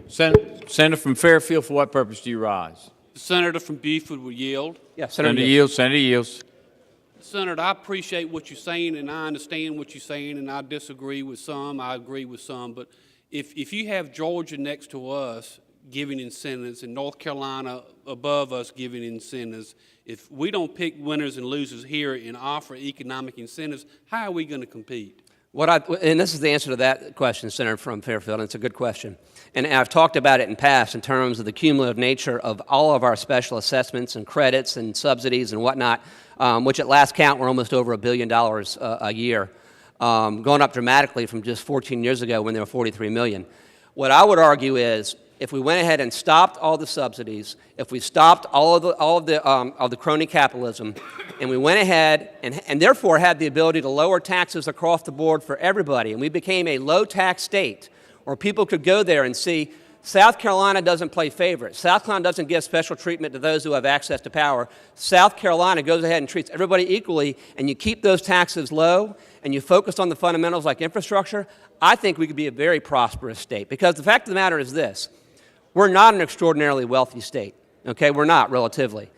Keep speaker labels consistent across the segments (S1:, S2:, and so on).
S1: Senator from Fairfield, for what purpose do you rise?
S2: The senator from Beaufort will yield.
S3: Yes,
S1: Senator yields. Senator yields.
S2: Senator, I appreciate what you're saying, and I understand what you're saying, and I disagree with some, I agree with some. But if you have Georgia next to us giving incentives and North Carolina above us giving incentives, if we don't pick winners and losers here and offer economic incentives, how are we going to compete?
S3: And this is the answer to that question, Senator from Fairfield, and it's a good question. And I've talked about it in past in terms of the cumulative nature of all of our special assessments and credits and subsidies and whatnot, which at last count were almost over $1 billion a year, going up dramatically from just 14 years ago when they were $43 million. What I would argue is, if we went ahead and stopped all the subsidies, if we stopped all of the crony capitalism, and we went ahead and therefore had the ability to lower taxes across the board for everybody, and we became a low-tax state, where people could go there and see South Carolina doesn't play favorites. South Carolina doesn't give special treatment to those who have access to power. South Carolina goes ahead and treats everybody equally, and you keep those taxes low, and you focus on the fundamentals like infrastructure, I think we could be a very prosperous state. Because the fact of the matter is this: we're not an extraordinarily wealthy state, okay? We're not, relatively.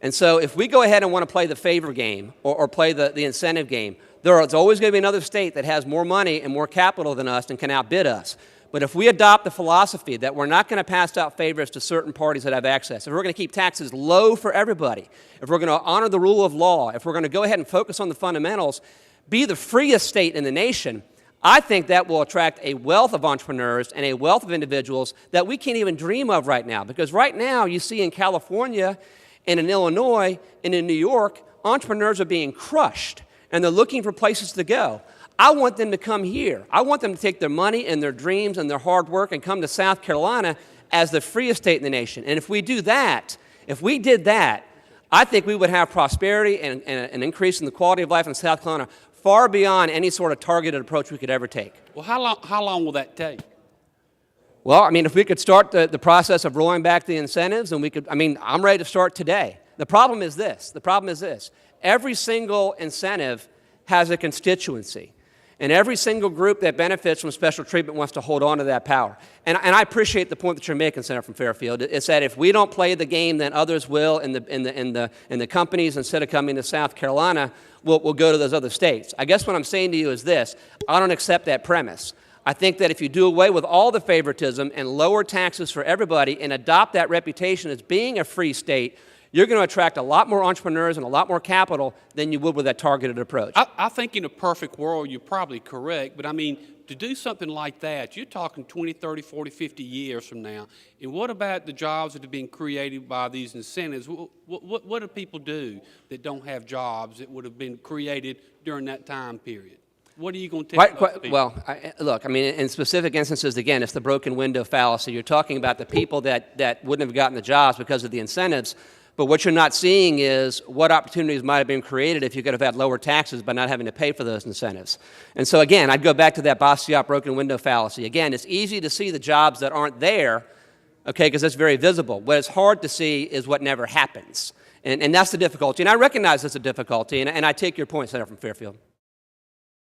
S3: And so if we go ahead and want to play the favor game or play the incentive game, there's always going to be another state that has more money and more capital than us and can outbid us. But if we adopt the philosophy that we're not going to pass out favors to certain parties that have access, if we're going to keep taxes low for everybody, if we're going to honor the rule of law, if we're going to go ahead and focus on the fundamentals, be the freest state in the nation, I think that will attract a wealth of entrepreneurs and a wealth of individuals that we can't even dream of right now. Because right now, you see in California and in Illinois and in New York, entrepreneurs are being crushed, and they're looking for places to go. I want them to come here. I want them to take their money and their dreams and their hard work and come to South Carolina as the freest state in the nation. And if we do that, if we did that, I think we would have prosperity and an increase in the quality of life in South Carolina far beyond any sort of targeted approach we could ever take.
S2: Well, how long will that take?
S3: Well, I mean, if we could start the process of rolling back the incentives, and we could, I mean, I'm ready to start today. The problem is this. Every single incentive has a constituency. And every single group that benefits from special treatment wants to hold on to that power. And I appreciate the point that you're making, Senator from Fairfield. It's that if we don't play the game, then others will, and the companies, instead of coming to South Carolina, will go to those other states. I guess what I'm saying to you is this: I don't accept that premise. I think that if you do away with all the favoritism and lower taxes for everybody and adopt that reputation as being a free state, you're going to attract a lot more entrepreneurs and a lot more capital than you would with that targeted approach.
S2: I think in a perfect world, you're probably correct. But, I mean, to do something like that, you're talking 20, 30, 40, 50 years from now. And what about the jobs that are being created by these incentives? What do people do that don't have jobs that would have been created during that time period? What are you going to tell people?
S3: Well, look, I mean, in specific instances, again, it's the broken window fallacy. You're talking about the people that wouldn't have gotten the jobs because of the incentives. But what you're not seeing is what opportunities might have been created if you could have had lower taxes by not having to pay for those incentives. And so, again, I'd go back to that Bastiat broken window fallacy. Again, it's easy to see the jobs that aren't there, okay, because it's very visible. What is hard to see is what never happens. And that's the difficulty. And I recognize that's a difficulty, and I take your point, Senator from Fairfield.